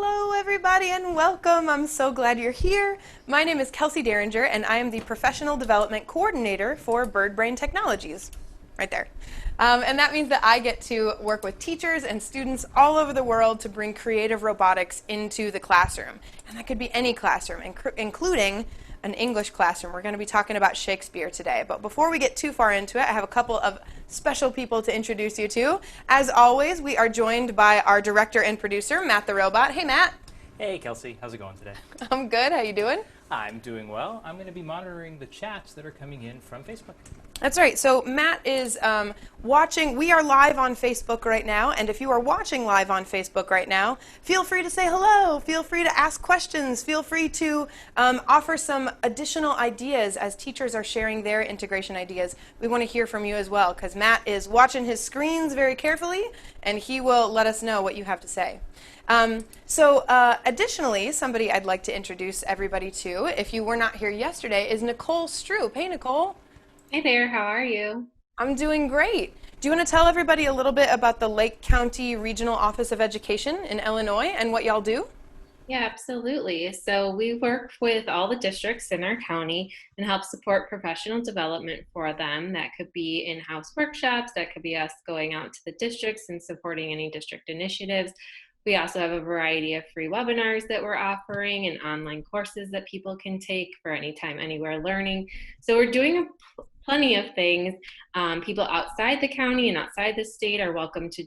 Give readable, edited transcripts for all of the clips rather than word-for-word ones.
Hello everybody and welcome. I'm so glad you're here. My name is Kelsey Derringer and I am the Professional Development Coordinator for BirdBrain Technologies. Right there. And that means that I get to work with teachers and students all over the world to bring creative robotics into the classroom. And that could be any classroom, including an English classroom. We're going to be talking about Shakespeare today. But before we get too far into it, I have a couple of special people to introduce you to. As always, we are joined by our director and producer, Matt the Robot. Hey, Matt. Hey, Kelsey. How's it going today? I'm good. How you doing? I'm doing well. I'm going to be monitoring the chats that are coming in from Facebook. That's right. So Matt is watching. We are live on Facebook right now, and if you are watching live on Facebook right now, feel free to say hello. Feel free to ask questions. Feel free to offer some additional ideas as teachers are sharing their integration ideas. We want to hear from you as well, because Matt is watching his screens very carefully, and he will let us know what you have to say. Additionally, somebody I'd like to introduce everybody to, if you were not here yesterday, is Nicole Stroop. Hey, Nicole. Hey there, how are you? I'm doing great. Do you want to tell everybody a little bit about the Lake County Regional Office of Education in Illinois and what y'all do? Yeah, absolutely. So we work with all the districts in our county and help support professional development for them. That could be in-house workshops, that could be us going out to the districts and supporting any district initiatives. We also have a variety of free webinars that we're offering and online courses that people can take for anytime, anywhere learning. So we're doing plenty of things. People outside the county and outside the state are welcome to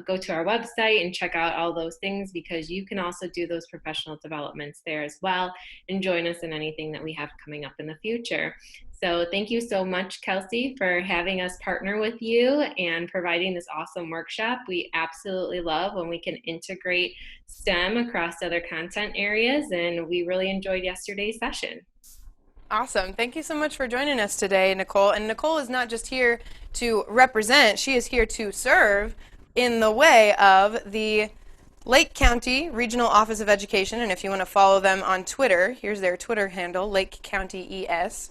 go to our website and check out all those things, because you can also do those professional developments there as well and join us in anything that we have coming up in the future. So thank you so much, Kelsey, for having us partner with you and providing this awesome workshop. We absolutely love when we can integrate STEM across other content areas, and we really enjoyed yesterday's session. Awesome. Thank you so much for joining us today, Nicole. And Nicole is not just here to represent, she is here to serve in the way of the Lake County Regional Office of Education. And if you want to follow them on Twitter, here's their Twitter handle, Lake County ES.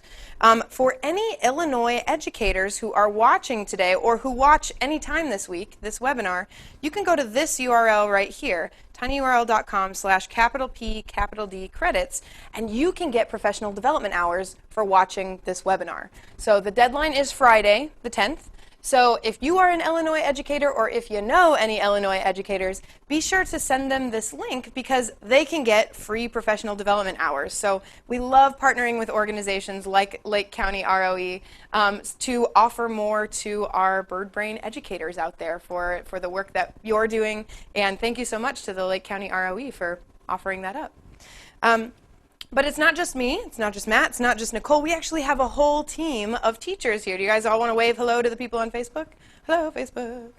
For any Illinois educators who are watching today or who watch anytime this week, this webinar, you can go to this URL right here, tinyurl.com/P credits, and you can get professional development hours for watching this webinar. So the deadline is Friday, the 10th. So if you are an Illinois educator or if you know any Illinois educators, be sure to send them this link because they can get free professional development hours. So we love partnering with organizations like Lake County ROE to offer more to our BirdBrain educators out there for the work that you're doing. And thank you so much to the Lake County ROE for offering that up. But it's not just me, it's not just Matt, it's not just Nicole. We actually have a whole team of teachers here. Do you guys all want to wave hello to the people on Facebook? Hello, Facebook.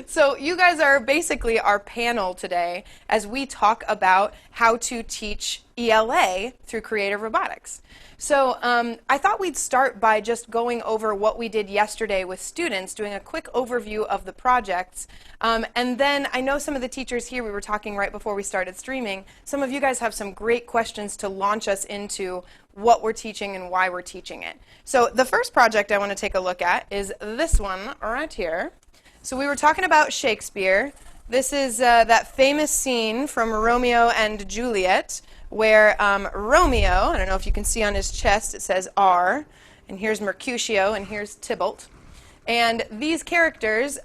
So you guys are basically our panel today as we talk about how to teach ELA through creative robotics. So I thought we'd start by just going over what we did yesterday with students, doing a quick overview of the projects. And then I know some of the teachers here, we were talking right before we started streaming, some of you guys have some great questions to launch us into what we're teaching and why we're teaching it. So the first project I want to take a look at is this one right here. So we were talking about Shakespeare. This is that famous scene from Romeo and Juliet where Romeo, I don't know if you can see on his chest, it says R, and here's Mercutio, and here's Tybalt. And these characters,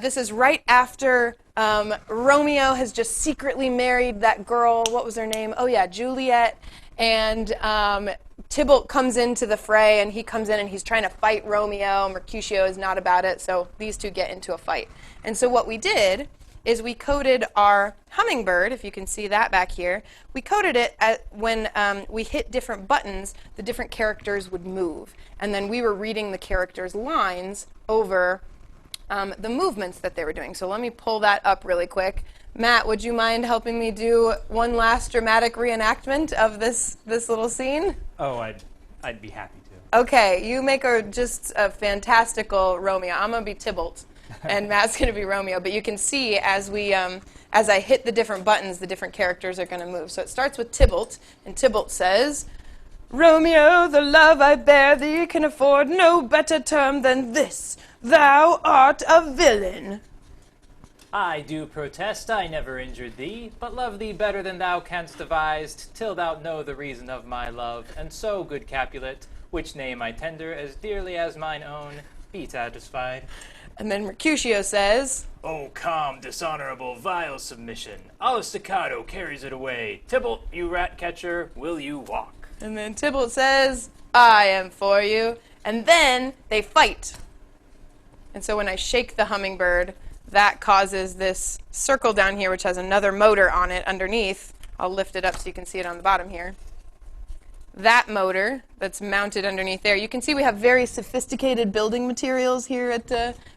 this is right after Romeo has just secretly married that girl, what was her name? Oh yeah, Juliet. And Tybalt comes into the fray, and he comes in and he's trying to fight Romeo. Mercutio is not about it, so these two get into a fight. And so what we did is we coded our hummingbird, if you can see that back here. We coded it when we hit different buttons, the different characters would move. And then we were reading the characters' lines over the movements that they were doing. So let me pull that up really quick. Matt, would you mind helping me do one last dramatic reenactment of this little scene? Oh, I'd be happy to. Okay, you make just a fantastical Romeo. I'm going to be Tybalt, and Matt's going to be Romeo. But you can see as I hit the different buttons, the different characters are going to move. So it starts with Tybalt, and Tybalt says, Romeo, the love I bear thee can afford no better term than this. Thou art a villain. I do protest I never injured thee, but love thee better than thou canst devise, till thou know the reason of my love. And so, good Capulet, which name I tender as dearly as mine own, be satisfied. And then Mercutio says, Oh, calm, dishonorable, vile submission. All staccato carries it away. Tybalt, you rat catcher, will you walk? and then Tybalt says, I am for you. And then they fight. And so when I shake the hummingbird, that causes this circle down here, which has another motor on it underneath. I'll lift it up so you can see it on the bottom here. That motor that's mounted underneath there. You can see we have very sophisticated building materials here at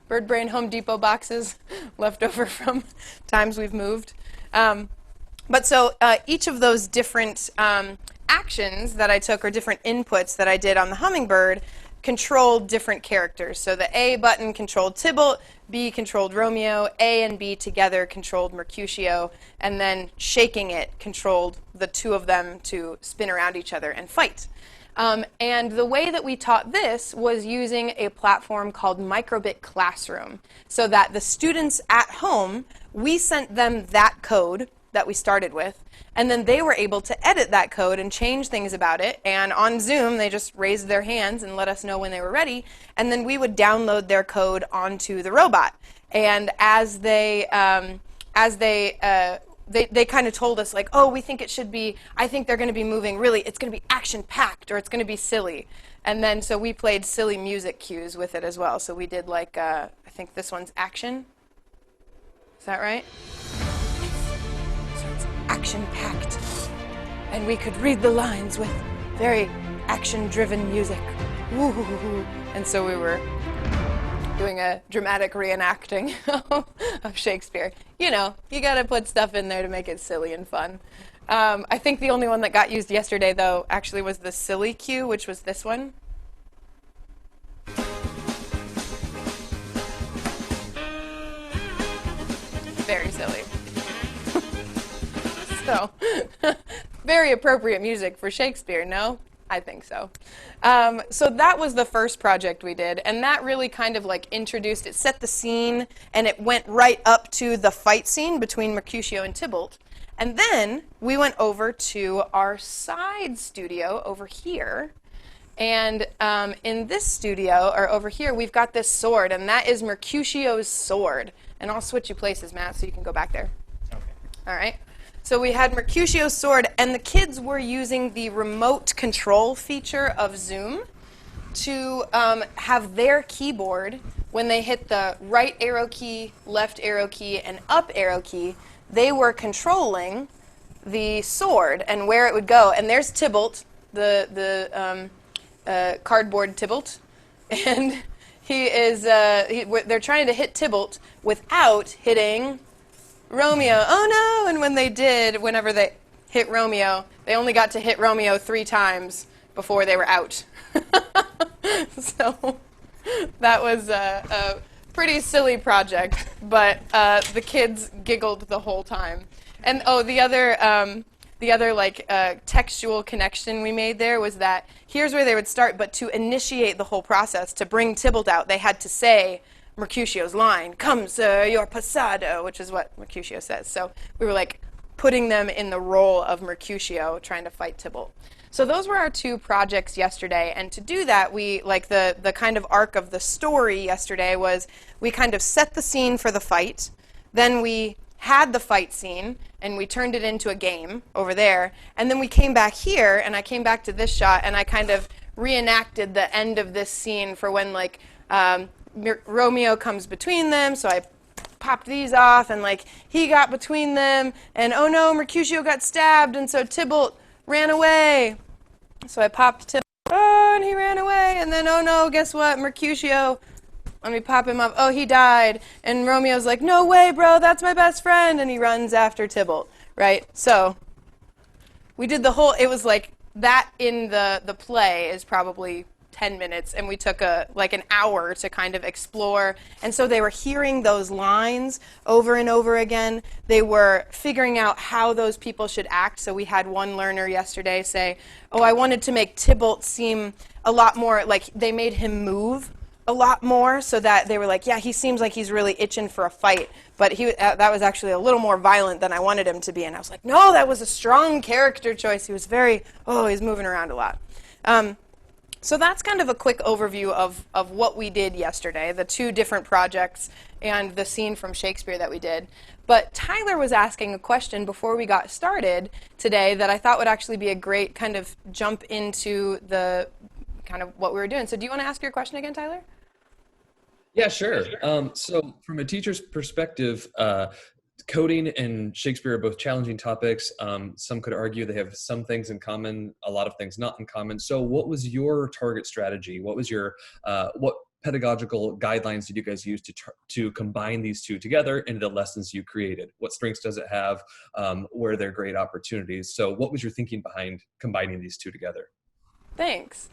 BirdBrain Home Depot boxes left over from times we've moved. But so each of those different actions that I took, or different inputs that I did on the hummingbird, controlled different characters. So the A button controlled Tybalt, B controlled Romeo, A and B together controlled Mercutio, and then shaking it controlled the two of them to spin around each other and fight. And the way that we taught this was using a platform called Microbit Classroom, so that the students at home, we sent them that code that we started with, and then they were able to edit that code and change things about it. And on Zoom, they just raised their hands and let us know when they were ready, and then we would download their code onto the robot. And as they kind of told us, like, oh, we think it should be, I think they're going to be moving really, it's going to be action-packed, or it's going to be silly. And then so we played silly music cues with it as well. So we did like, I think this one's action. Is that right? Action-packed, and we could read the lines with very action-driven music. Woo-hoo-hoo-hoo. And so we were doing a dramatic reenacting of Shakespeare. You know, you got to put stuff in there to make it silly and fun. I think the only one that got used yesterday, though, actually was the silly cue, which was this one. Very silly. So, very appropriate music for Shakespeare, no? I think so. So that was the first project we did, and that really kind of like introduced, it set the scene, and it went right up to the fight scene between Mercutio and Tybalt. And then we went over to our side studio over here, and in this studio, or over here, we've got this sword, and that is Mercutio's sword. And I'll switch you places, Matt, so you can go back there. Okay. All right. So we had Mercutio's sword, and the kids were using the remote control feature of Zoom to have their keyboard, when they hit the right arrow key, left arrow key, and up arrow key, they were controlling the sword and where it would go. And there's Tybalt, the cardboard Tybalt, and he is. They're trying to hit Tybalt without hitting Romeo. Oh no! And when they did, whenever they hit Romeo, they only got to hit Romeo 3 times before they were out. So that was a pretty silly project, but the kids giggled the whole time. And oh, the other like textual connection we made there was that here's where they would start, but to initiate the whole process, to bring Tybalt out, they had to say Mercutio's line, "Come, sir, your passado," which is what Mercutio says. So we were like putting them in the role of Mercutio trying to fight Tybalt. So those were our 2 projects yesterday, and to do that, we, like the kind of arc of the story yesterday was we kind of set the scene for the fight, then we had the fight scene, and we turned it into a game over there, and then we came back here, and I came back to this shot, and I kind of reenacted the end of this scene for when, like, Romeo comes between them, so I popped these off, and like he got between them, and oh no, Mercutio got stabbed, and so Tybalt ran away. So I popped Tybalt, oh, and he ran away, and then oh no, guess what, Mercutio, let me pop him up, oh, he died, and Romeo's like, no way, bro, that's my best friend, and he runs after Tybalt, right? So we did the whole, it was like that in the play is probably 10 minutes, and we took like an hour to kind of explore. And so they were hearing those lines over and over again. They were figuring out how those people should act. So we had one learner yesterday say, oh, I wanted to make Tybalt seem a lot more like they made him move a lot more, so that they were like, yeah, he seems like he's really itching for a fight, but that was actually a little more violent than I wanted him to be, and I was like, no, that was a strong character choice. He was he's moving around a lot. So that's kind of a quick overview of what we did yesterday, the 2 different projects and the scene from Shakespeare that we did. But Tyler was asking a question before we got started today that I thought would actually be a great kind of jump into the kind of what we were doing. So do you want to ask your question again, Tyler? Yeah, sure. So from a teacher's perspective, coding and Shakespeare are both challenging topics. Some could argue they have some things in common, a lot of things not in common. So what was your target strategy? What was your, what pedagogical guidelines did you guys use to combine these 2 together into the lessons you created? What strengths does it have? Where are there great opportunities? So what was your thinking behind combining these 2 together? Thanks.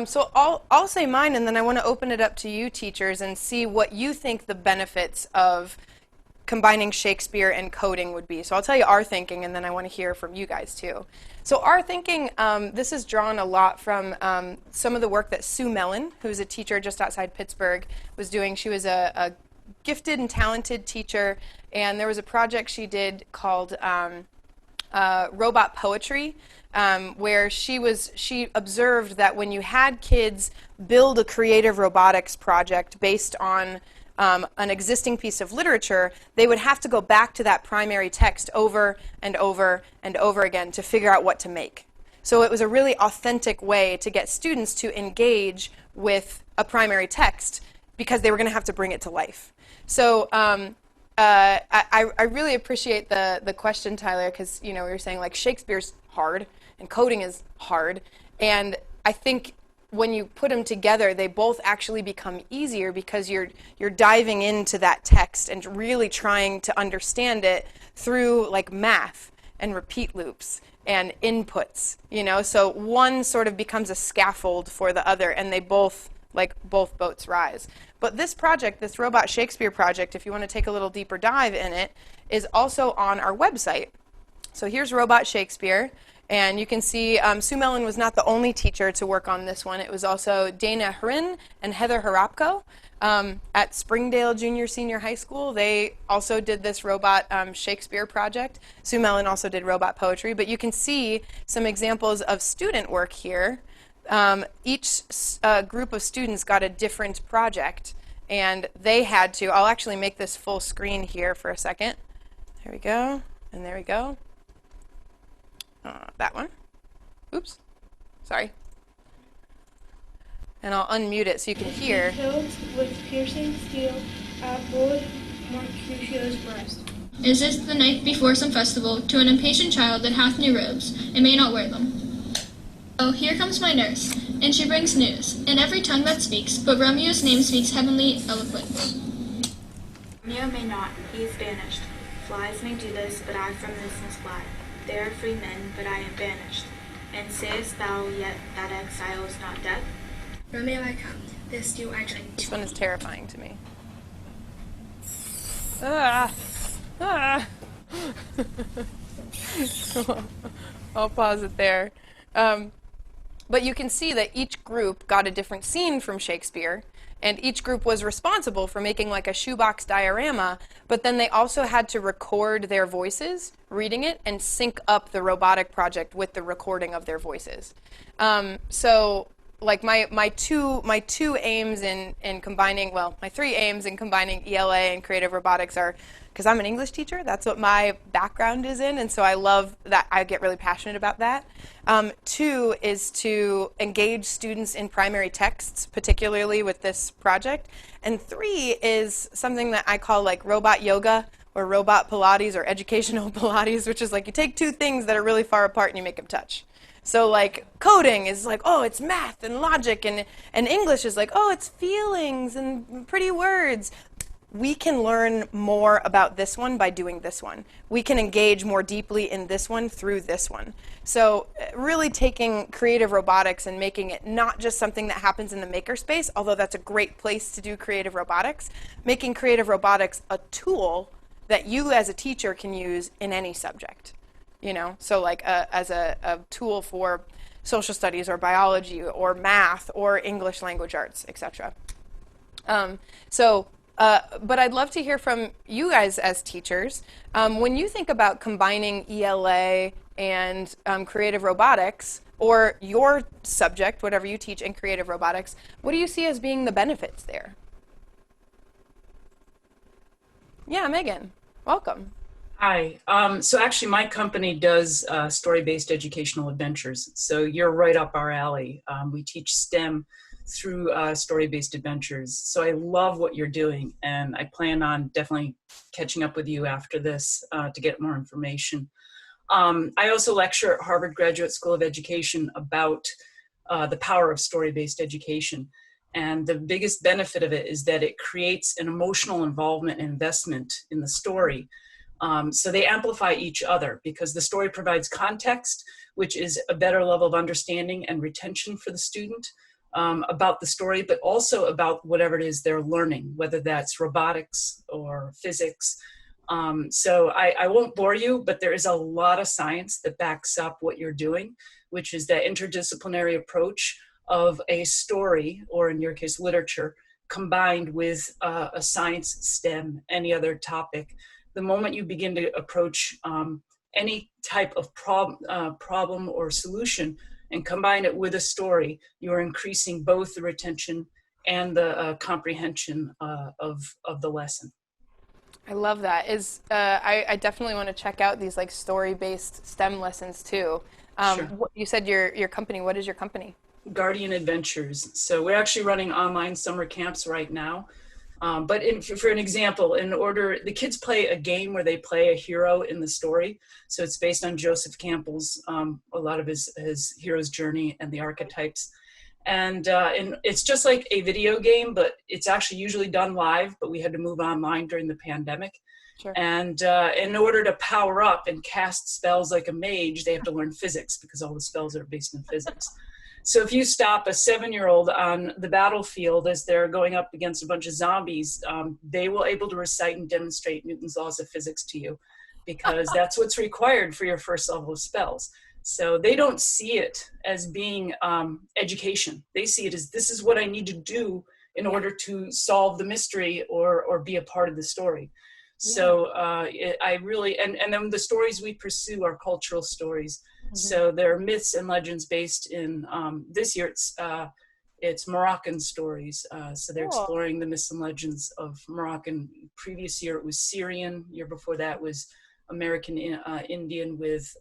So I'll say mine, and then I want to open it up to you teachers and see what you think the benefits of combining Shakespeare and coding would be. So I'll tell you our thinking, and then I want to hear from you guys too. So our thinking, this is drawn a lot from some of the work that Sue Mellon, who's a teacher just outside Pittsburgh, was doing. She was a gifted and talented teacher, and there was a project she did called Robot Poetry, where she observed that when you had kids build a creative robotics project based on an existing piece of literature, they would have to go back to that primary text over and over and over again to figure out what to make. So it was a really authentic way to get students to engage with a primary text because they were going to have to bring it to life. So I really appreciate the question, Tyler, because we were saying like Shakespeare's hard and coding is hard, and I think when you put them together, they both actually become easier because you're diving into that text and really trying to understand it through like math and repeat loops and inputs, so one sort of becomes a scaffold for the other, and they both boats rise. But this project, this Robot Shakespeare project, if you want to take a little deeper dive in it, is also on our website. So here's Robot Shakespeare. And you can see Sue Mellon was not the only teacher to work on this one. It was also Dana Hrin and Heather Harapko at Springdale Junior Senior High School. They also did this Robot Shakespeare project. Sue Mellon also did robot poetry. But you can see some examples of student work here. Each group of students got a different project. And they had to, I'll actually make this full screen here for a second. There we go. And there we go. That one. Oops. Sorry. And I'll unmute it so you can hear. Killed with piercing steel at Lord Mercutio's breast. Is this the night before some festival to an impatient child that hath new robes, and may not wear them? Oh, here comes my nurse, and she brings news, in every tongue that speaks, but Romeo's name speaks heavenly eloquence. Romeo may not, he is banished. Flies may do this, but I from this must fly. They are free men, but I am banished. And sayest thou yet that exile is not death? Romeo I come, this do I drink. This one is terrifying to me. Ah! Ah! I'll pause it there. But you can see that each group got a different scene from Shakespeare, and each group was responsible for making like a shoebox diorama, but then they also had to record their voices, reading it, and sync up the robotic project with the recording of their voices. So like my two aims in combining, well, my 3 aims in combining ELA and creative robotics are, because I'm an English teacher, that's what my background is in, and so I love that, I get really passionate about that. 2 is to engage students in primary texts, particularly with this project. And 3 is something that I call like robot yoga or robot Pilates or educational Pilates, which is like you take 2 things that are really far apart and you make them touch. So like coding is like, oh, it's math and logic, and English is like, oh, it's feelings and pretty words. We can learn more about this one by doing this one. We can engage more deeply in this one through this one. So really taking creative robotics and making it not just something that happens in the makerspace, although that's a great place to do creative robotics, making creative robotics a tool that you as a teacher can use in any subject. So like as a tool for social studies or biology or math or English language arts, etc. But I'd love to hear from you guys as teachers. When you think about combining ELA and creative robotics, or your subject, whatever you teach in creative robotics, what do you see as being the benefits there? Yeah, Megan, welcome. Hi. So actually, my company does story-based educational adventures. So you're right up our alley. We teach STEM through story-based adventures. So I love what you're doing, and I plan on definitely catching up with you after this to get more information. I also lecture at Harvard Graduate School of Education about the power of story-based education. And the biggest benefit of it is that it creates an emotional involvement and investment in the story. So they amplify each other because the story provides context, which is a better level of understanding and retention for the student about the story, but also about whatever it is they're learning, whether that's robotics or physics. So I won't bore you, but there is a lot of science that backs up what you're doing, which is that interdisciplinary approach of a story, or in your case, literature, combined with a science, STEM, any other topic. The moment you begin to approach any type of problem or solution and combine it with a story, you're increasing both the retention and the comprehension of the lesson. I love that. I definitely want to check out these like story-based STEM lessons too. Sure. You said your company. What is your company? Guardian Adventures. So we're actually running online summer camps right now. But for an example, the kids play a game where they play a hero in the story. So it's based on Joseph Campbell's, a lot of his hero's journey and the archetypes. And it's just like a video game, but it's actually usually done live, but we had to move online during the pandemic. Sure. And in order to power up and cast spells like a mage, they have to learn physics because all the spells are based in physics. So if you stop a 7-year-old on the battlefield as they're going up against a bunch of zombies, they will able to recite and demonstrate Newton's laws of physics to you, because that's what's required for your first level of spells. So they don't see it as being education. They see it as, this is what I need to do in order to solve the mystery or be a part of the story. So I really, and then the stories we pursue are cultural stories. So they're myths and legends based in, this year it's Moroccan stories. So they're exploring the myths and legends of Moroccan. Previous year it was Syrian. Year before that was American Indian with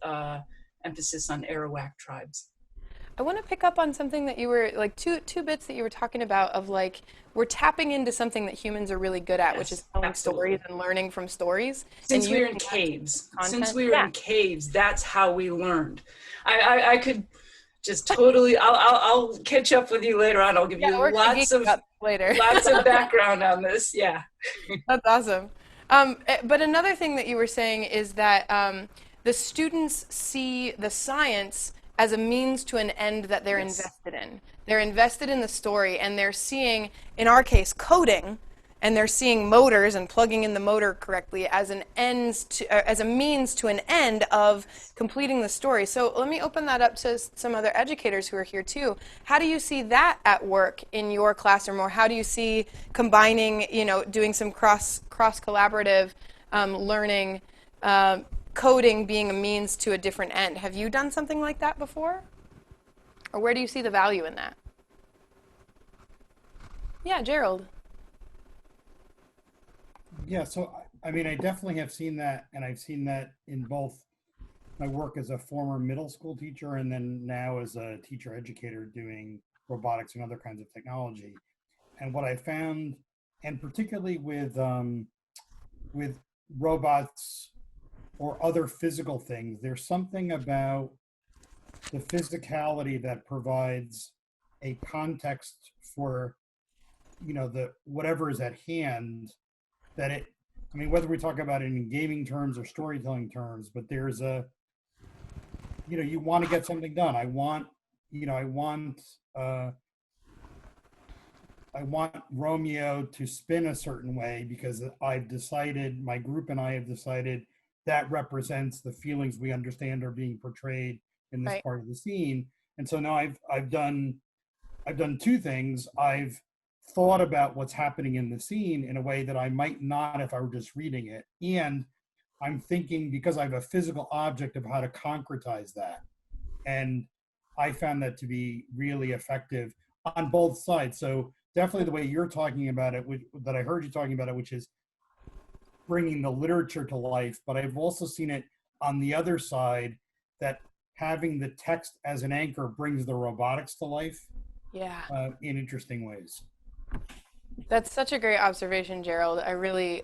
emphasis on Arawak tribes. I want to pick up on something that you were, like two bits that you were talking about of like, we're tapping into something that humans are really good at, which is telling stories and learning from stories. Since we were in caves, that's how we learned. I could just totally, I'll catch up with you later on. I'll give you lots of background on this. Yeah. That's awesome. But another thing that you were saying is that the students see the science as a means to an end that they're invested in. They're invested in the story, and they're seeing, in our case, coding, and they're seeing motors and plugging in the motor correctly as an as a means to an end of completing the story. So let me open that up to some other educators who are here too. How do you see that at work in your classroom, or how do you see combining, doing some cross collaborative learning? Coding being a means to a different end. Have you done something like that before? Or where do you see the value in that? Yeah, Gerald. Yeah, so I mean, I definitely have seen that, and I've seen that in both my work as a former middle school teacher and then now as a teacher educator doing robotics and other kinds of technology. And what I found, and particularly with robots or other physical things, there's something about the physicality that provides a context for, the whatever is at hand, that it, I mean, whether we talk about it in gaming terms or storytelling terms, but there's a, you want to get something done. I want Romeo to spin a certain way because I've decided, my group and I have decided that represents the feelings we understand are being portrayed in this part of the scene. And so now I've done two things. I've thought about what's happening in the scene in a way that I might not if I were just reading it. And I'm thinking, because I have a physical object, of how to concretize that. And I found that to be really effective on both sides. So definitely the way you're talking about it, that I heard you talking about it, which is bringing the literature to life. But I've also seen it on the other side, that having the text as an anchor brings the robotics to life. Yeah. In interesting ways. That's such a great observation, Gerald. I really,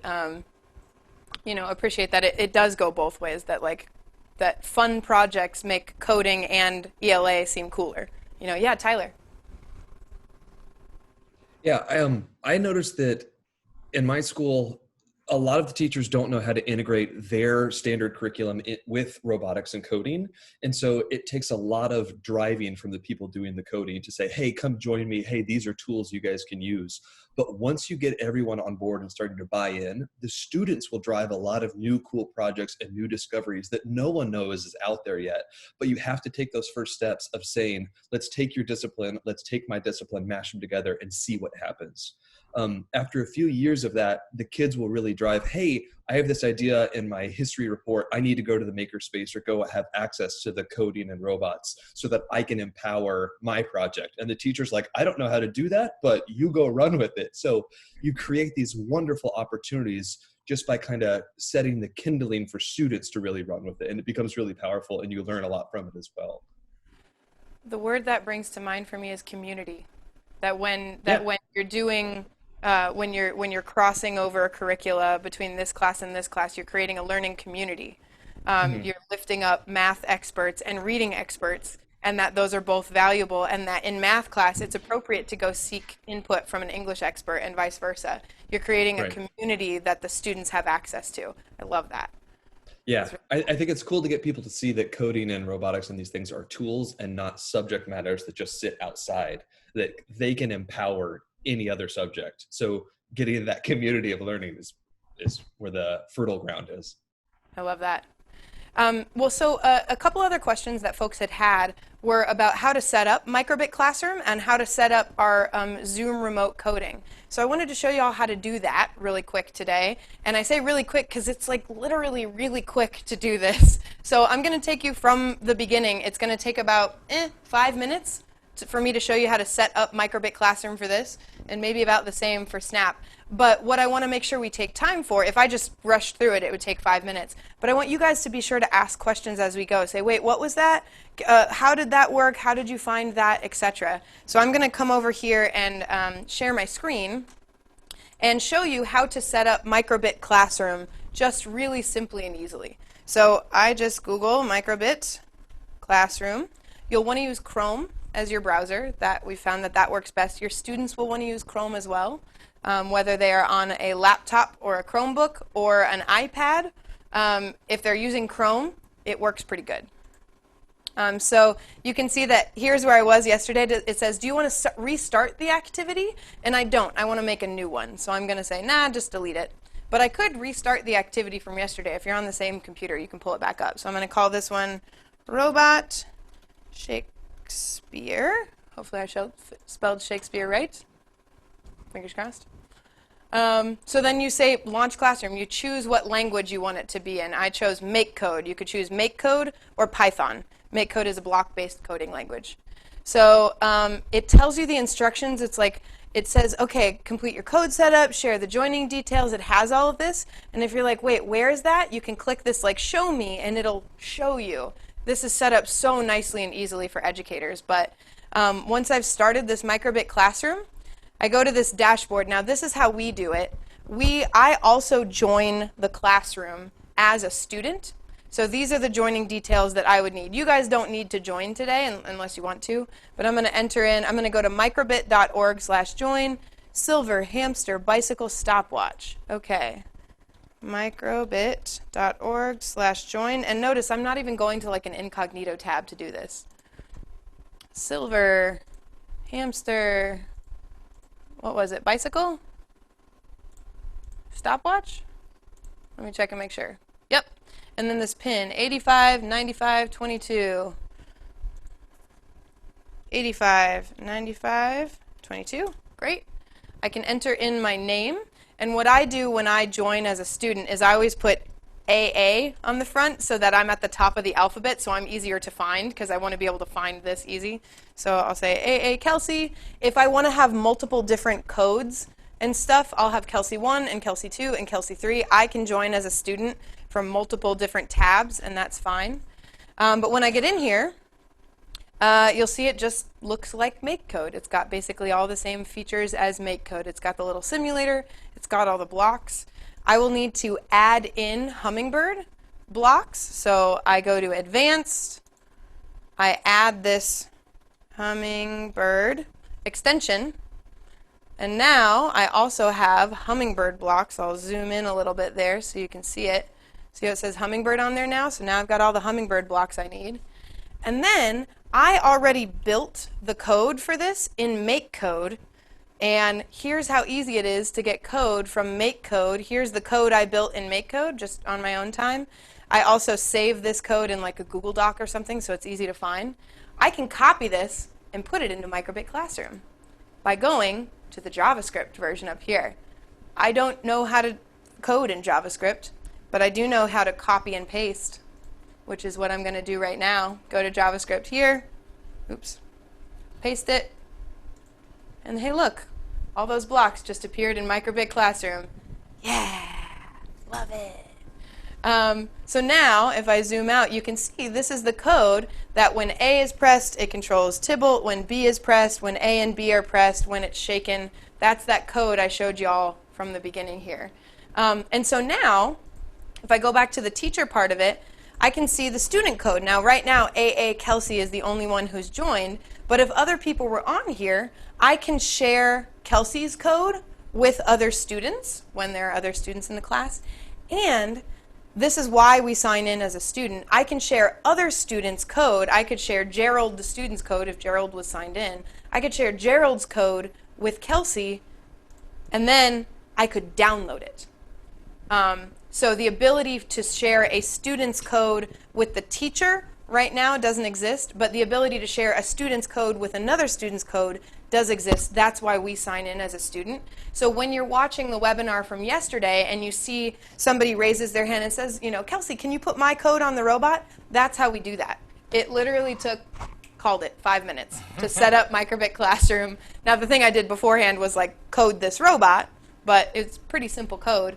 appreciate that. It does go both ways. That fun projects make coding and ELA seem cooler. Yeah, Tyler. Yeah, I noticed that in my school, a lot of the teachers don't know how to integrate their standard curriculum with robotics and coding. And so it takes a lot of driving from the people doing the coding to say, hey, come join me. Hey, these are tools you guys can use. But once you get everyone on board and starting to buy in, the students will drive a lot of new cool projects and new discoveries that no one knows is out there yet. But you have to take those first steps of saying, let's take your discipline, let's take my discipline, mash them together and see what happens. After a few years of that, the kids will really drive, hey, I have this idea in my history report. I need to go to the makerspace or go have access to the coding and robots so that I can empower my project. And the teacher's like, I don't know how to do that, but you go run with it. So you create these wonderful opportunities just by kind of setting the kindling for students to really run with it. And it becomes really powerful and you learn a lot from it as well. The word that brings to mind for me is community. When you're doing when you're crossing over a curricula between this class and this class, you're creating a learning community. You're lifting up math experts and reading experts, and that those are both valuable, and that in math class it's appropriate to go seek input from an English expert and vice versa. You're creating a community that the students have access to. I love that. Yeah, I think it's cool to get people to see that coding and robotics and these things are tools and not subject matters that just sit outside, that they can empower any other subject. So getting into that community of learning is where the fertile ground is. I love that. So a couple other questions that folks had were about how to set up Microbit Classroom and how to set up our Zoom remote coding. So I wanted to show you all how to do that really quick today. And I say really quick because it's like literally really quick to do this. So I'm going to take you from the beginning. It's going to take about 5 minutes for me to show you how to set up Microbit Classroom for this, and maybe about the same for Snap. But what I want to make sure we take time for, if I just rushed through it, it would take 5 minutes. But I want you guys to be sure to ask questions as we go. Say, wait, what was that? How did that work? How did you find that, etc. So I'm going to come over here and share my screen and show you how to set up Microbit Classroom just really simply and easily. So I just Google Microbit Classroom. You'll want to use Chrome as your browser. That we found that works best. Your students will want to use Chrome as well, whether they are on a laptop or a Chromebook or an iPad. If they're using Chrome, it works pretty good. So you can see that here's where I was yesterday. It says, do you want to restart the activity? And I don't. I want to make a new one. So I'm going to say, nah, just delete it. But I could restart the activity from yesterday. If you're on the same computer, you can pull it back up. So I'm going to call this one Robot Shakespeare. Hopefully I spelled Shakespeare right. Fingers crossed. So then you say launch classroom. You choose what language you want it to be in. I chose MakeCode. You could choose MakeCode or Python. MakeCode is a block-based coding language. So it tells you the instructions. It's like, it says, okay, complete your code setup, share the joining details. It has all of this. And if you're like, wait, where is that? You can click this like show me, and it'll show you. This is set up so nicely and easily for educators. But once I've started this Microbit Classroom, I go to this dashboard. Now this is how we do it. I also join the classroom as a student. So these are the joining details that I would need. You guys don't need to join today unless you want to, but I'm going to enter in, I'm going to go to microbit.org/join, silver, hamster, bicycle, stopwatch. Okay. Microbit.org/join, and notice I'm not even going to like an incognito tab to do this. Silver, hamster, what was it, bicycle? Stopwatch? Let me check and make sure. Yep. And then this pin, 85, 95, 22. 85, 95, 22. Great. I can enter in my name. And what I do when I join as a student is I always put AA on the front so that I'm at the top of the alphabet, so I'm easier to find because I want to be able to find this easy. So I'll say AA Kelsey. If I want to have multiple different codes and stuff, I'll have Kelsey 1 and Kelsey 2 and Kelsey 3. I can join as a student from multiple different tabs, and that's fine. But when I get in here, you'll see it just looks like MakeCode. It's got basically all the same features as MakeCode. It's got the little simulator. It's got all the blocks. I will need to add in Hummingbird blocks. So I go to Advanced. I add this Hummingbird extension. And now I also have Hummingbird blocks. I'll zoom in a little bit there so you can see it. See how it says Hummingbird on there now? So now I've got all the Hummingbird blocks I need. And then I already built the code for this in MakeCode. And here's how easy it is to get code from MakeCode. Here's the code I built in MakeCode just on my own time. I also save this code in like a Google Doc or something so it's easy to find. I can copy this and put it into Microbit Classroom by going to the JavaScript version up here. I don't know how to code in JavaScript, but I do know how to copy and paste, which is what I'm going to do right now. Go to JavaScript here. Oops. Paste it. And hey, look, all those blocks just appeared in Microbit Classroom. Yeah, love it. So now, if I zoom out, you can see this is the code that when A is pressed, it controls Tibble. When B is pressed, when A and B are pressed, when it's shaken, that's that code I showed you all from the beginning here. And so now, if I go back to the teacher part of it, I can see the student code. Now, right now, AA Kelsey is the only one who's joined. But if other people were on here, I can share Kelsey's code with other students when there are other students in the class. And this is why we sign in as a student. I can share other students' code. I could share Gerald, the student's code, if Gerald was signed in. I could share Gerald's code with Kelsey, and then I could download it. So the ability to share a student's code with the teacher right now doesn't exist, but the ability to share a student's code with another student's code does exist. That's why we sign in as a student. So when you're watching the webinar from yesterday and you see somebody raises their hand and says, you know, Kelsey, can you put my code on the robot? That's how we do that. It literally took, called it 5 minutes to set up Microbit Classroom. Now the thing I did beforehand was like code this robot, but it's pretty simple code.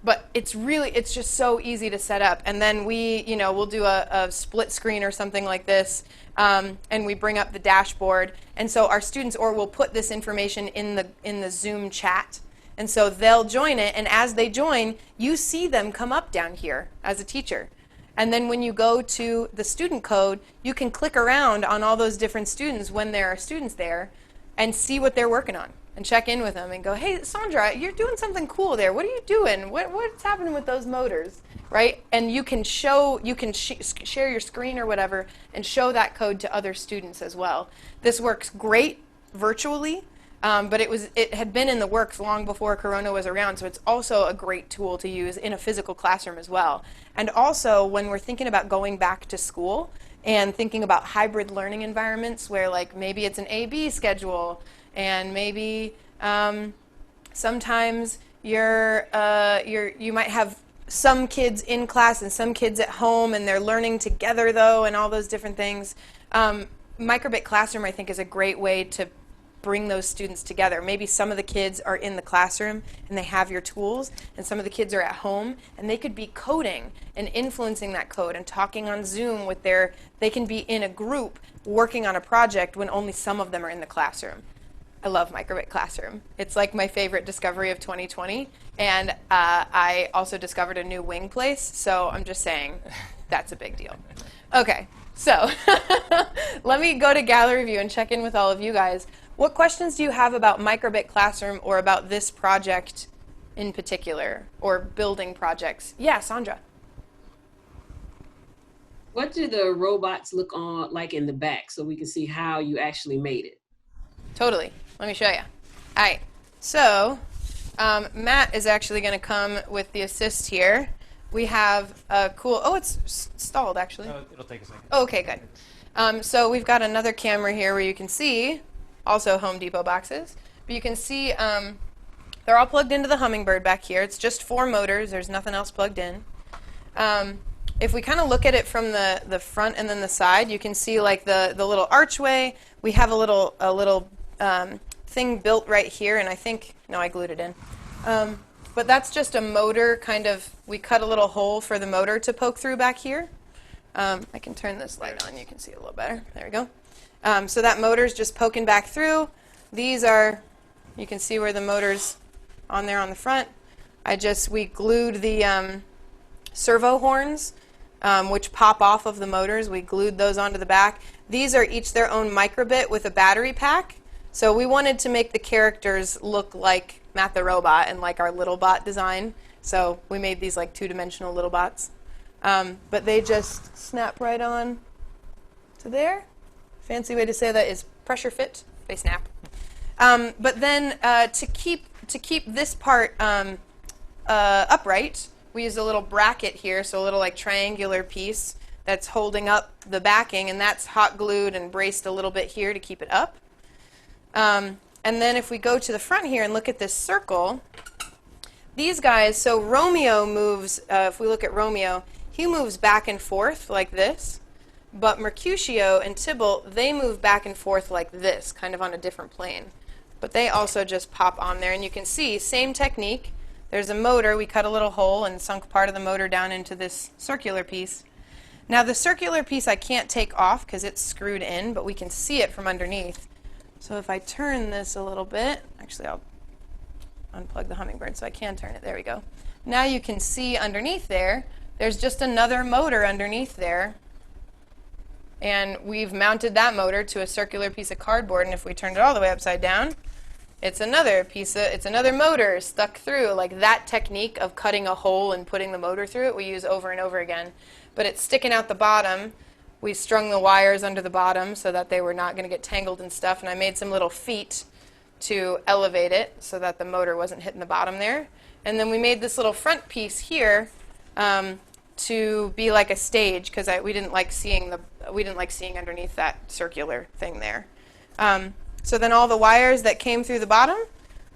But it's just so easy to set up. And then we'll do a split screen or something like this, and we bring up the dashboard. And so our students, or we'll put this information in the Zoom chat. And so they'll join it, and as they join, you see them come up down here as a teacher. And then when you go to the student code, you can click around on all those different students when there are students there and see what they're working on. And check in with them and go, hey, Sandra, you're doing something cool there. What are you doing? What's happening with those motors, right? And you can share your screen or whatever and show that code to other students as well. This works great virtually, but it had been in the works long before Corona was around, so it's also a great tool to use in a physical classroom as well. And also, when we're thinking about going back to school and thinking about hybrid learning environments where like maybe it's an A-B schedule, and maybe sometimes you might have some kids in class and some kids at home, and they're learning together though, and all those different things. Microbit Classroom, I think, is a great way to bring those students together. Maybe some of the kids are in the classroom and they have your tools, and some of the kids are at home, and they could be coding and influencing that code and talking on Zoom with they can be in a group working on a project when only some of them are in the classroom. I love Microbit Classroom. It's like my favorite discovery of 2020, and I also discovered a new wing place, so I'm just saying that's a big deal. Okay, so let me go to gallery view and check in with all of you guys. What questions do you have about Microbit Classroom or about this project in particular, or building projects? Yeah, Sandra. What do the robots look like in the back so we can see how you actually made it? Totally. Let me show you. All right. So Matt is actually going to come with the assist here. We have a cool, it's stalled actually. It'll take a second. Okay, good. So we've got another camera here where you can see also Home Depot boxes. But you can see they're all plugged into the Hummingbird back here. It's just 4 motors. There's nothing else plugged in. If we kind of look at it from the front and then the side, you can see like the little archway. We have a little thing built right here, and I think, no, I glued it in. But that's just a motor kind of, we cut a little hole for the motor to poke through back here. I can turn this light on, you can see it a little better. There we go. So that motor's just poking back through. These are, you can see where the motor's on there on the front. We glued the servo horns, which pop off of the motors. We glued those onto the back. These are each their own microbit with a battery pack. So we wanted to make the characters look like Matt the Robot and like our little bot design. So we made these like 2-dimensional little bots. But they just snap right on to there. Fancy way to say that is pressure fit. They snap. But then to keep this part upright, we used a little bracket here, so a little like triangular piece that's holding up the backing, and that's hot glued and braced a little bit here to keep it up. And then if we go to the front here and look at this circle, these guys, so Romeo moves, if we look at Romeo, he moves back and forth like this, but Mercutio and Tybalt, they move back and forth like this, kind of on a different plane. But they also just pop on there, and you can see, same technique. There's a motor. We cut a little hole and sunk part of the motor down into this circular piece. Now the circular piece I can't take off because it's screwed in, but we can see it from underneath. So if I turn this a little bit, actually I'll unplug the Hummingbird so I can turn it. There we go. Now you can see underneath there, there's just another motor underneath there. And we've mounted that motor to a circular piece of cardboard, and if we turn it all the way upside down, it's another motor stuck through. Like that technique of cutting a hole and putting the motor through it, we use over and over again. But it's sticking out the bottom. We strung the wires under the bottom so that they were not going to get tangled and stuff, and I made some little feet to elevate it so that the motor wasn't hitting the bottom there. And then we made this little front piece here to be like a stage, because we didn't like seeing underneath that circular thing there. So then all the wires that came through the bottom,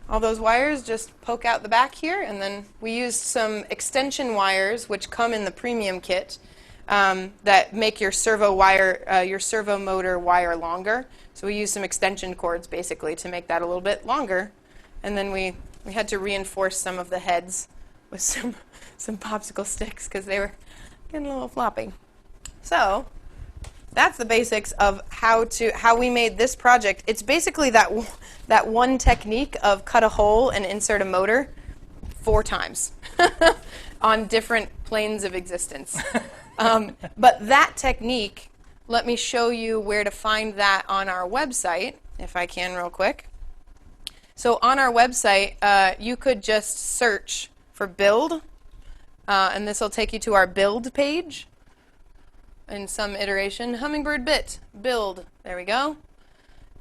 all those wires just poke out the back here, and then we used some extension wires which come in the premium kit that make your servo motor wire longer. So we used some extension cords basically to make that a little bit longer, and then we had to reinforce some of the heads with some popsicle sticks because they were getting a little floppy. So that's the basics of how we made this project. It's basically that one technique of cut a hole and insert a motor 4 times on different planes of existence. But that technique, let me show you where to find that on our website, if I can real quick. So on our website, you could just search for build, and this will take you to our build page. In some iteration, Hummingbird bit, build, there we go.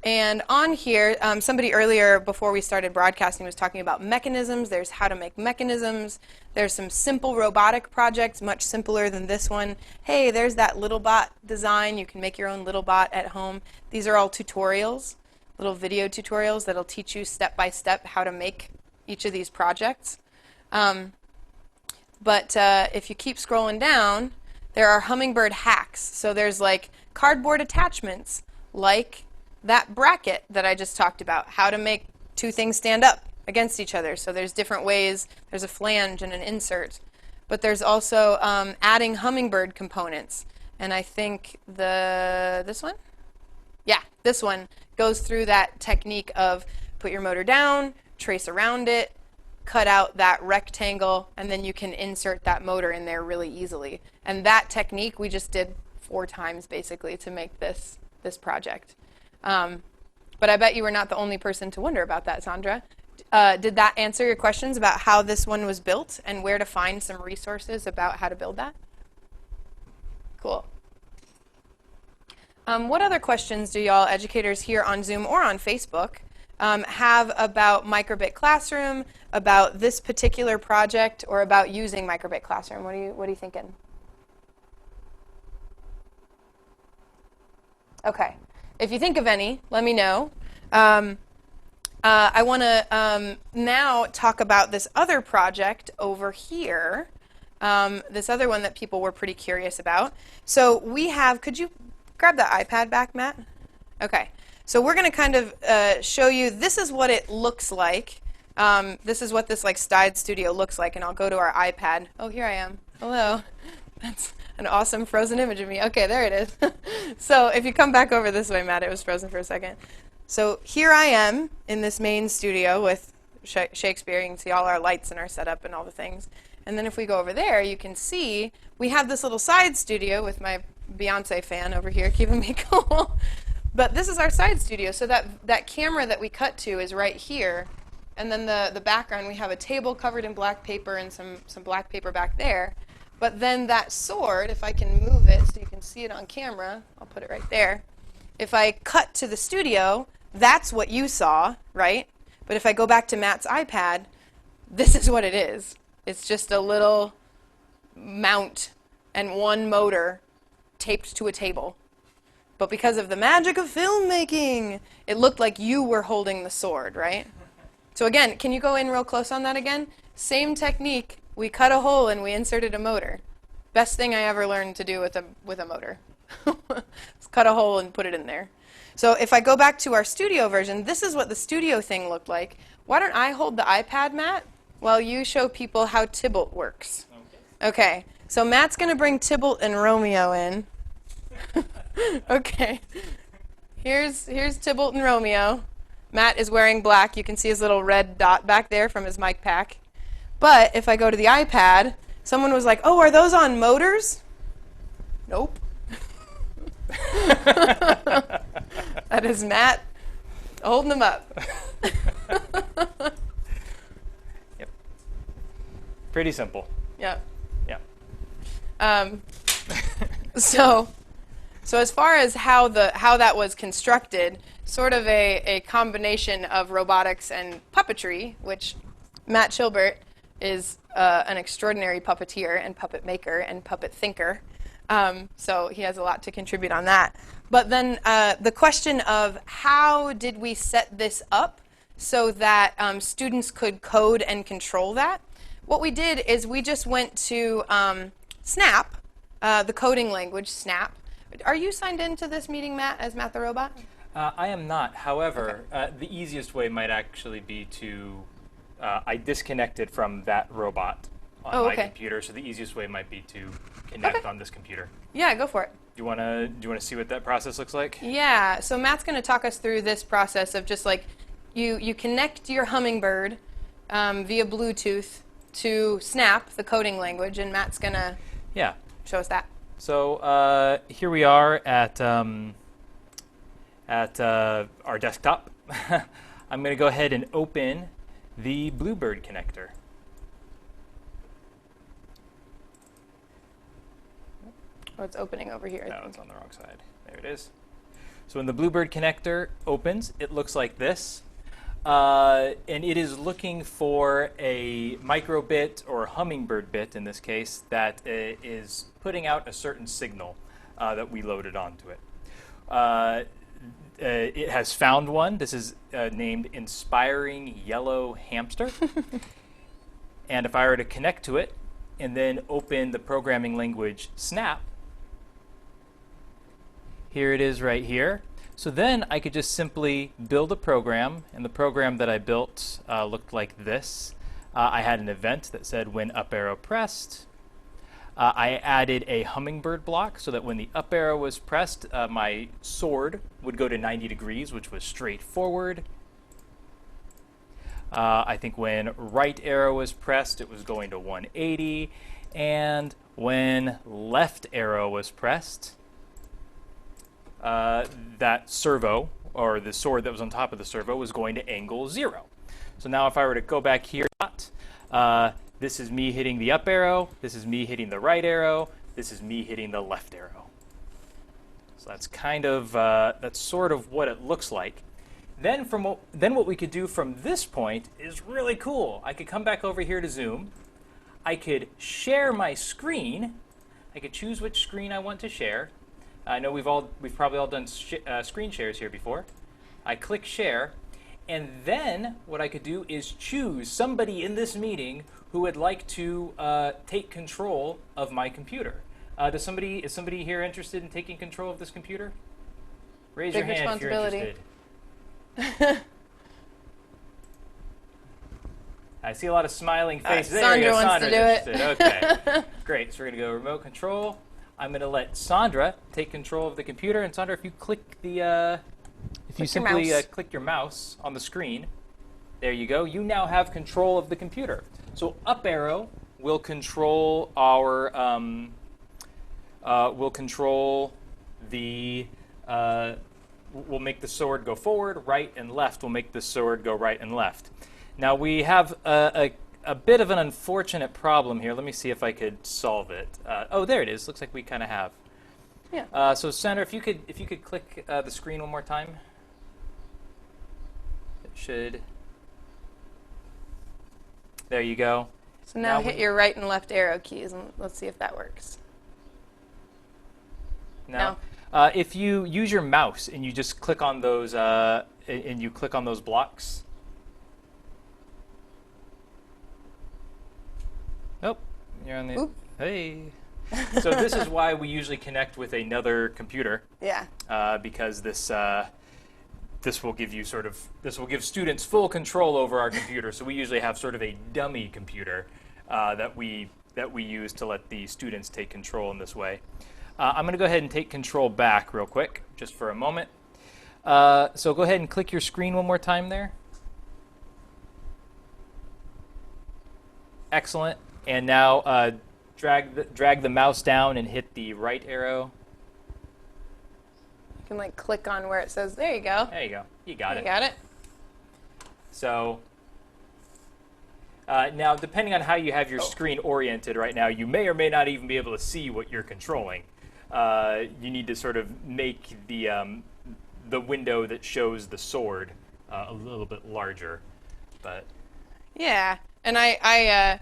And on here, somebody earlier before we started broadcasting was talking about mechanisms. There's how to make mechanisms. There's some simple robotic projects, much simpler than this one. Hey, there's that little bot design. You can make your own little bot at home. These are all tutorials, little video tutorials that'll teach you step by step how to make each of these projects. But if you keep scrolling down, there are Hummingbird hacks. So there's like cardboard attachments, like that bracket that I just talked about, how to make 2 things stand up against each other. So there's different ways. There's a flange and an insert. But there's also adding Hummingbird components. And I think this one? Yeah, this one goes through that technique of put your motor down, trace around it, cut out that rectangle, and then you can insert that motor in there really easily. And that technique we just did 4 times basically to make this project. But I bet you were not the only person to wonder about that, Sandra. Did that answer your questions about how this one was built and where to find some resources about how to build that? Cool. What other questions do y'all educators here on Zoom or on Facebook have about Microbit Classroom, about this particular project, or about using Microbit Classroom? What are you thinking? Okay. If you think of any, let me know. I want to now talk about this other project over here, this other one that people were pretty curious about. So we have, could you grab the iPad back, Matt? Okay. So we're going to kind of show you, this is what it looks like. This is what this like Stide Studio looks like, and I'll go to our iPad. Oh, here I am. Hello. That's an awesome frozen image of me. Okay, there it is. So if you come back over this way, Matt, it was frozen for a second. So here I am in this main studio with Shakespeare. You can see all our lights and our setup and all the things. And then if we go over there, you can see we have this little side studio with my Beyonce fan over here keeping me cool. But this is our side studio. So that camera that we cut to is right here. And then the background, we have a table covered in black paper and some black paper back there. But then that sword, if I can move it so you can see it on camera, I'll put it right there. If I cut to the studio, that's what you saw, right? But if I go back to Matt's iPad, this is what it is. It's just a little mount and one motor taped to a table. But because of the magic of filmmaking, it looked like you were holding the sword, right? So again, can you go in real close on that again? Same technique. We cut a hole and we inserted a motor. Best thing I ever learned to do with a motor. Just cut a hole and put it in there. So if I go back to our studio version, this is what the studio thing looked like. Why don't I hold the iPad, Matt, while you show people how Tybalt works? Okay. So Matt's going to bring Tybalt and Romeo in. Okay. Here's Tybalt and Romeo. Matt is wearing black. You can see his little red dot back there from his mic pack. But if I go to the iPad, someone was like, oh, are those on motors? Nope. That is Matt holding them up. Yep. Pretty simple. Yep. Yeah. So as far as how that was constructed, sort of a combination of robotics and puppetry, which Matt Chilbert is an extraordinary puppeteer and puppet maker and puppet thinker. So he has a lot to contribute on that. But then the question of how did we set this up so that students could code and control that? What we did is we just went to Snap, the coding language, Snap. Are you signed into this meeting, Matt, as Matt the Robot? I am not. However, the easiest way might actually be to, I disconnected from that robot on my computer, so the easiest way might be to connect on this computer. Yeah, go for it. Do you want to see what that process looks like? Yeah, so Matt's going to talk us through this process of just like you connect your Hummingbird via Bluetooth to Snap, the coding language, and Matt's going to show us that. So here we are at our desktop. I'm going to go ahead and open the Bluebird connector. Oh, it's opening over here. No, it's on the wrong side. There it is. So when the Bluebird connector opens, it looks like this. And it is looking for a Microbit or Hummingbird bit, in this case, that is putting out a certain signal that we loaded onto it. It has found one. This is named Inspiring Yellow Hamster. And if I were to connect to it and then open the programming language Snap, here it is right here. So then I could just simply build a program, and the program that I built looked like this. I had an event that said when up arrow pressed. I added a Hummingbird block so that when the up arrow was pressed, my sword would go to 90 degrees, which was straight forward. I think when right arrow was pressed, it was going to 180. And when left arrow was pressed, that servo, or the sword that was on top of the servo, was going to angle 0. So now if I were to go back here, this is me hitting the up arrow, this is me hitting the right arrow, this is me hitting the left arrow. So that's kind of, that's sort of what it looks like. Then what we could do from this point is really cool. I could come back over here to Zoom. I could share my screen. I could choose which screen I want to share. I know we've probably all done screen shares here before. I click share, and then what I could do is choose somebody in this meeting who would like to take control of my computer. Is somebody here interested in taking control of this computer? Raise your hand if you're interested. I see a lot of smiling faces. There you go. Sandra wants to do it. Okay, great. So we're going to go remote control. I'm going to let Sandra take control of the computer. And Sandra, if you click the, if you simply click your mouse on the screen, there you go. You now have control of the computer. So up arrow will control our, will control the, will make the sword go forward. Right and left will make the sword go right and left. Now we have a bit of an unfortunate problem here. Let me see if I could solve it. Oh, there it is. Looks like we kind of have. Yeah. So Sandra, if you could click the screen one more time. It should. There you go. So now hit your right and left arrow keys, and let's see if that works. No. If you use your mouse and you just click on those, and you click on those blocks. Nope, you're on the. Oop. Hey. So this is why we usually connect with another computer. Yeah. Because this will give students full control over our computer. So we usually have sort of a dummy computer that we use to let the students take control in this way. I'm going to go ahead and take control back real quick, just for a moment. So go ahead and click your screen one more time there. Excellent. And now drag the mouse down and hit the right arrow. You can like click on where it says, there you go. There you go. You got it. You got it. So now, depending on how you have your screen oriented right now, you may or may not even be able to see what you're controlling. You need to sort of make the window that shows the sword a little bit larger. But yeah, and I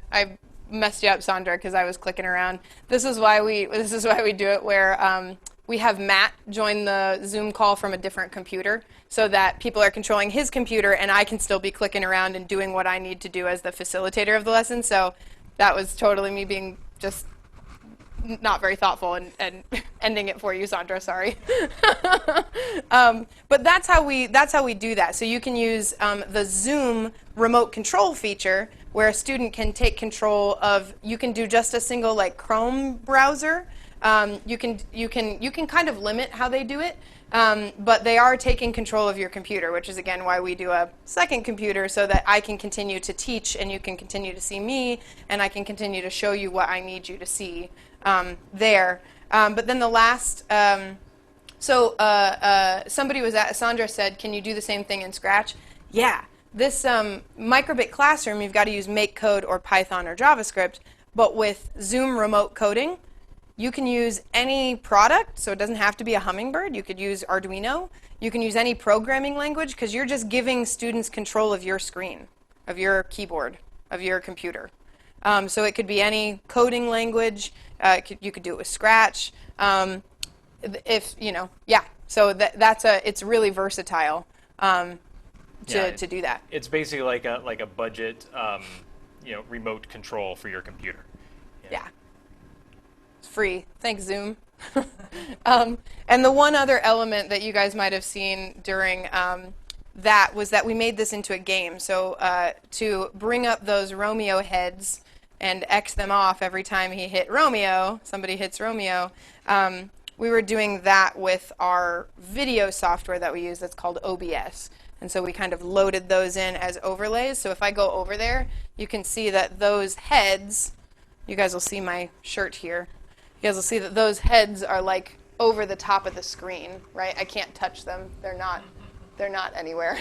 messed you up, Sandra, because I was clicking around. This is why we do it where we have Matt join the Zoom call from a different computer so that people are controlling his computer and I can still be clicking around and doing what I need to do as the facilitator of the lesson. So that was totally me being just not very thoughtful and ending it for you, Sandra. Sorry. But that's how we do that. So you can use the Zoom remote control feature where a student can take control of. You can do just a single like Chrome browser. You can kind of limit how they do it, but they are taking control of your computer, which is again why we do a second computer so that I can continue to teach and you can continue to see me and I can continue to show you what I need you to see there. But then the last, somebody was at, Sandra said, can you do the same thing in Scratch? Yeah. This Microbit classroom, you've got to use MakeCode or Python or JavaScript, but with Zoom remote coding, you can use any product, so it doesn't have to be a Hummingbird. You could use Arduino. You can use any programming language because you're just giving students control of your screen, of your keyboard, of your computer. So it could be any coding language. You could do it with Scratch. So it's really versatile to do that. It's basically like a budget, remote control for your computer. Yeah. It's free. Thanks, Zoom. And the one other element that you guys might have seen during that was that we made this into a game. So to bring up those Romeo heads and X them off every time he hit Romeo, somebody hits Romeo, we were doing that with our video software that we use that's called OBS. And so we kind of loaded those in as overlays. So if I go over there, you can see that those heads, you guys will see my shirt here. You guys will see that those heads are like over the top of the screen, right? I can't touch them. They're not anywhere.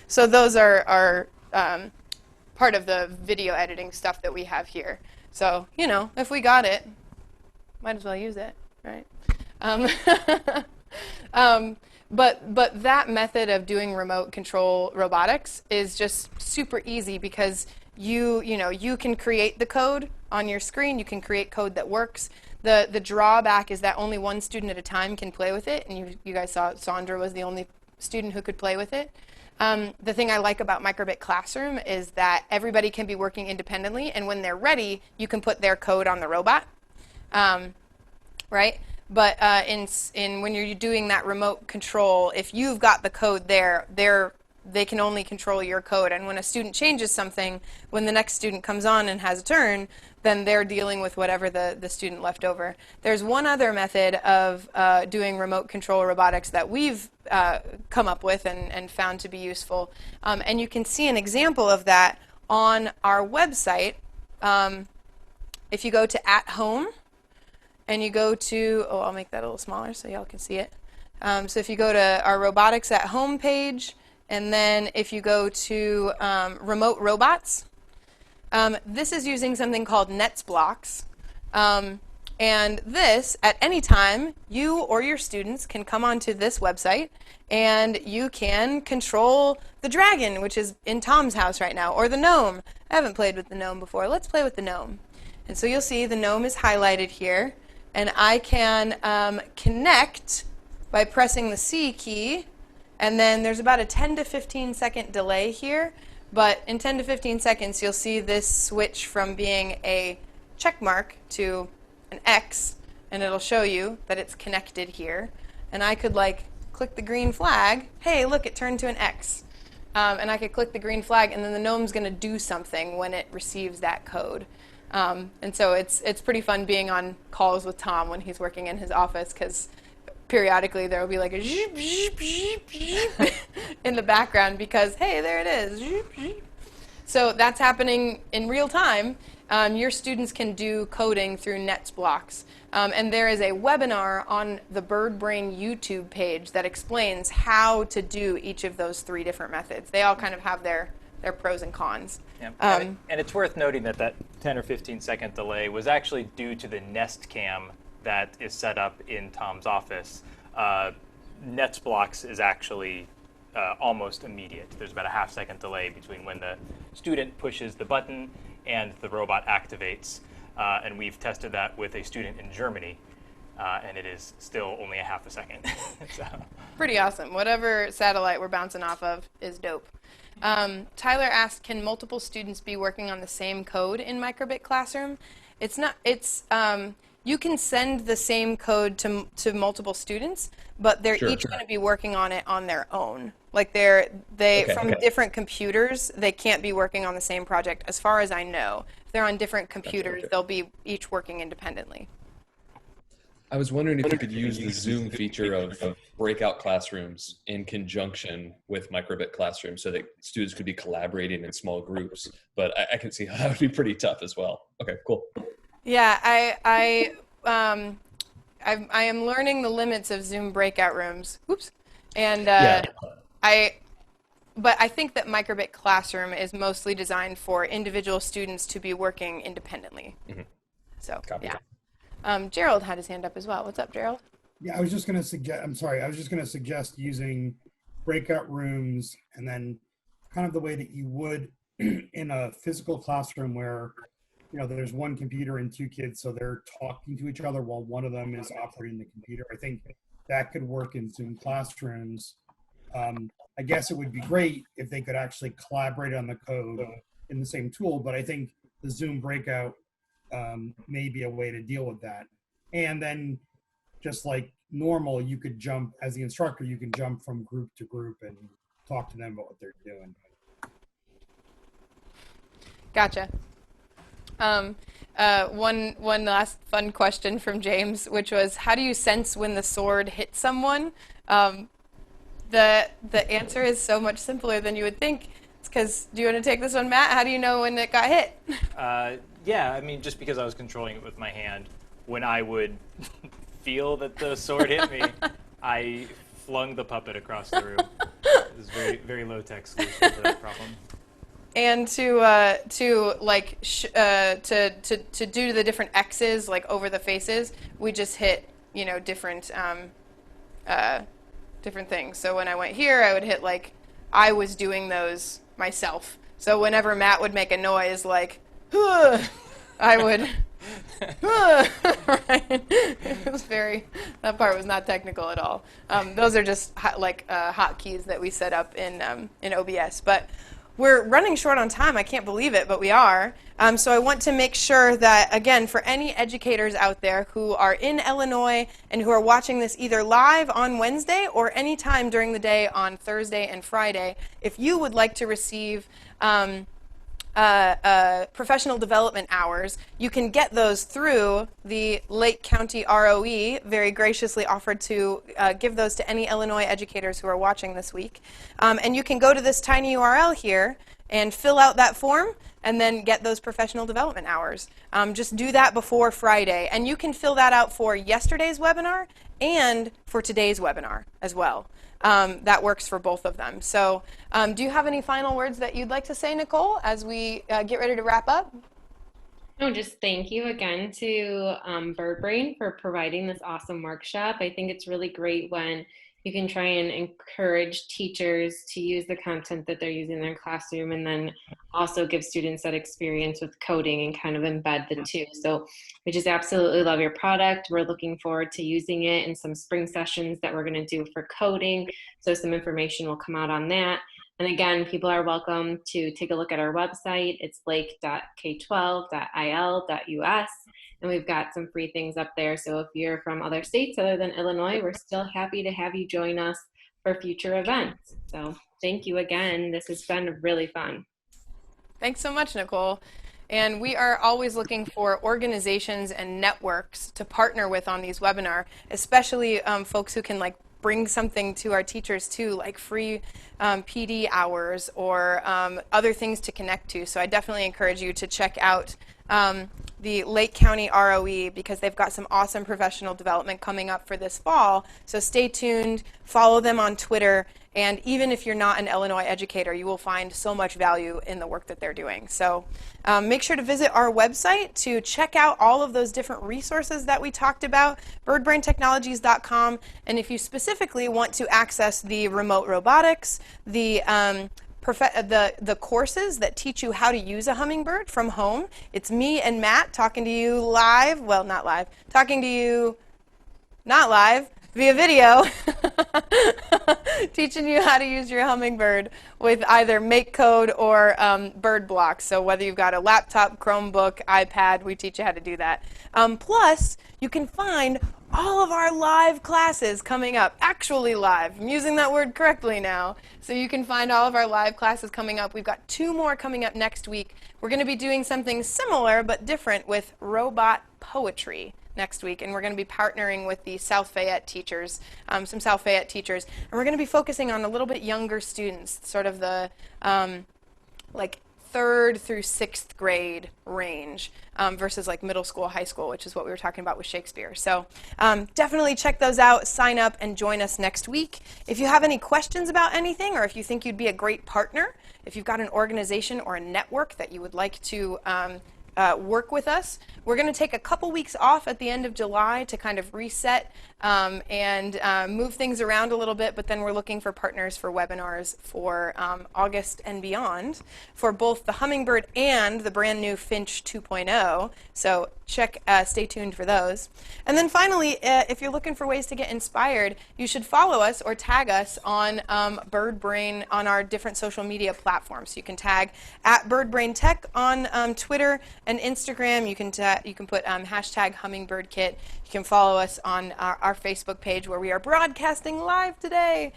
So those are part of the video editing stuff that we have here. So, if we got it, might as well use it, right? But that method of doing remote control robotics is just super easy because you can create the code on your screen. You can create code that works. The drawback is that only one student at a time can play with it, and you guys saw Sandra was the only student who could play with it. The thing I like about Microbit Classroom is that everybody can be working independently, and when they're ready, you can put their code on the robot, right? But in when you're doing that remote control, if you've got the code there, they can only control your code. And when a student changes something, when the next student comes on and has a turn, then they're dealing with whatever the student left over. There's one other method of doing remote control robotics that we've come up with and found to be useful. And you can see an example of that on our website. If you go to At Home, and you go to, I'll make that a little smaller so y'all can see it. So if you go to our Robotics at Home page, and then if you go to Remote Robots, this is using something called Blocks. And this, at any time, you or your students can come onto this website, and you can control the dragon, which is in Tom's house right now, or the gnome. I haven't played with the gnome before. Let's play with the gnome. And so you'll see the gnome is highlighted here. And I can connect by pressing the C key, and then there's about a 10 to 15 second delay here, but in 10 to 15 seconds you'll see this switch from being a check mark to an X, and it'll show you that it's connected here. And I could click the green flag, hey look, it turned to an X. And I could click the green flag, and then the gnome's going to do something when it receives that code. And so it's pretty fun being on calls with Tom when he's working in his office, because periodically there will be like a zhoop, zhoop, zhoop, zhoop in the background because, hey, there it is. Zhoop, zhoop. So that's happening in real time. Your students can do coding through Blocks. And there is a webinar on the BirdBrain YouTube page that explains how to do each of those 3 different methods. They all kind of have their pros and cons. Yeah. And it's worth noting that 10 or 15 second delay was actually due to the Nest Cam that is set up in Tom's office. Blocks is actually almost immediate. There's about a half-second delay between when the student pushes the button and the robot activates. And we've tested that with a student in Germany, and it is still only a half a second. So. Pretty awesome. Whatever satellite we're bouncing off of is dope. Tyler asked, can multiple students be working on the same code in Microbit Classroom? It's not. It's you can send the same code to multiple students, but they're each going to be working on it on their own. Like from different computers, they can't be working on the same project, as far as I know. If they're on different computers, they'll be each working independently. I was wondering if you could use the Zoom feature of breakout classrooms in conjunction with Microbit Classroom so that students could be collaborating in small groups. But I can see how that would be pretty tough as well. Okay, cool. Yeah, I am learning the limits of Zoom breakout rooms. Oops. And but I think that Microbit Classroom is mostly designed for individual students to be working independently. Mm-hmm. So, yeah. Gerald had his hand up as well. What's up, Gerald? Yeah, I was just going to suggest, I'm sorry, I was just going to suggest using breakout rooms and then kind of the way that you would in a physical classroom where, there's one computer and 2 kids, so they're talking to each other while one of them is operating the computer. I think that could work in Zoom classrooms. I guess it would be great if they could actually collaborate on the code in the same tool, but I think the Zoom breakout may be a way to deal with that. And then just like normal, you could jump, as the instructor, you can jump from group to group and talk to them about what they're doing. Gotcha. One last fun question from James, which was, how do you sense when the sword hits someone? The answer is so much simpler than you would think. It's because, do you want to take this one, Matt? How do you know when it got hit? Yeah, I mean, just because I was controlling it with my hand, when I would feel that the sword hit me, I flung the puppet across the room. It was very, very low-tech solution for that problem. And to do the different X's like over the faces, we just hit different things. So when I went here, I would hit like I was doing those myself. So whenever Matt would make a noise like, I would. Right. It was that part was not technical at all. Those are just hotkeys that we set up in OBS. But we're running short on time. I can't believe it, but we are. So I want to make sure that, again, for any educators out there who are in Illinois and who are watching this either live on Wednesday or any time during the day on Thursday and Friday, if you would like to receive professional development hours, you can get those through the Lake County ROE, very graciously offered to give those to any Illinois educators who are watching this week. And you can go to this tiny URL here and fill out that form and then get those professional development hours. Just do that before Friday. And you can fill that out for yesterday's webinar and for today's webinar as well. That works for both of them. So do you have any final words that you'd like to say, Nicole, as we get ready to wrap up? No, just thank you again to BirdBrain for providing this awesome workshop. I think it's really great when you can try and encourage teachers to use the content that they're using in their classroom and then also give students that experience with coding and kind of embed the two. So we just absolutely love your product. We're looking forward to using it in some spring sessions that we're going to do for coding. So some information will come out on that. And again, people are welcome to take a look at our website. It's lake.k12.il.us. And we've got some free things up there. So if you're from other states other than Illinois, we're still happy to have you join us for future events. So thank you again. This has been really fun. Thanks so much, Nicole. And we are always looking for organizations and networks to partner with on these webinars, especially folks who can bring something to our teachers too, like free PD hours or other things to connect to. So I definitely encourage you to check out the Lake County ROE because they've got some awesome professional development coming up for this fall. So stay tuned, follow them on Twitter, and even if you're not an Illinois educator, you will find so much value in the work that they're doing. So make sure to visit our website to check out all of those different resources that we talked about, birdbraintechnologies.com. And if you specifically want to access the remote robotics, the courses that teach you how to use a hummingbird from home. It's me and Matt talking to you live, well, not live, talking to you not live, via video, teaching you how to use your hummingbird with either MakeCode or Bird Blocks. So whether you've got a laptop, Chromebook, iPad, we teach you how to do that. Plus, you can find all of our live classes coming up, actually live. I'm using that word correctly now. So you can find all of our live classes coming up. We've got 2 more coming up next week. We're going to be doing something similar but different with robot poetry next week, and we're going to be partnering with the South Fayette teachers, some South Fayette teachers, and we're going to be focusing on a little bit younger students, sort of the 3rd through 6th grade range versus middle school, high school, which is what we were talking about with Shakespeare. So definitely check those out, sign up, and join us next week. If you have any questions about anything, or if you think you'd be a great partner, if you've got an organization or a network that you would like to work with us, we're going to take a couple weeks off at the end of July to kind of reset and move things around a little bit, but then we're looking for partners for webinars for August and beyond for both the Hummingbird and the brand new Finch 2.0. So stay tuned for those. And then finally, if you're looking for ways to get inspired, you should follow us or tag us on BirdBrain on our different social media platforms. So you can tag at BirdBrain Tech on Twitter and Instagram. You can put hashtag Hummingbird Kit. You can follow us on our Facebook page where we are broadcasting live today.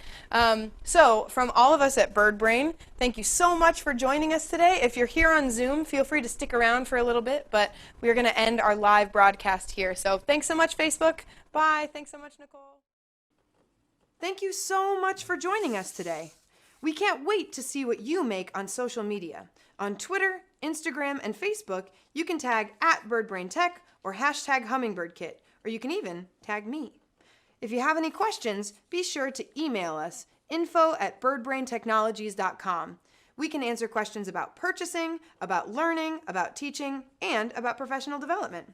So from all of us at BirdBrain, thank you so much for joining us today. If you're here on Zoom, feel free to stick around for a little bit, but we're going to end our live broadcast here. So thanks so much, Facebook. Bye. Thanks so much, Nicole. Thank you so much for joining us today. We can't wait to see what you make on social media. On Twitter, Instagram, and Facebook, you can tag at BirdBrain Tech or hashtag Hummingbird Kit, or you can even tag me. If you have any questions, be sure to email us, info@birdbraintechnologies.com. We can answer questions about purchasing, about learning, about teaching, and about professional development.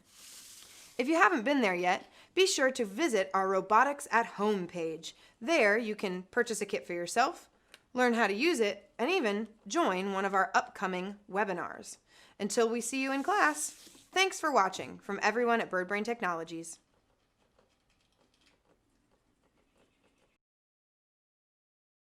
If you haven't been there yet, be sure to visit our Robotics at Home page. There you can purchase a kit for yourself, learn how to use it, and even join one of our upcoming webinars. Until we see you in class, Thanks for watching from everyone at BirdBrain Technologies.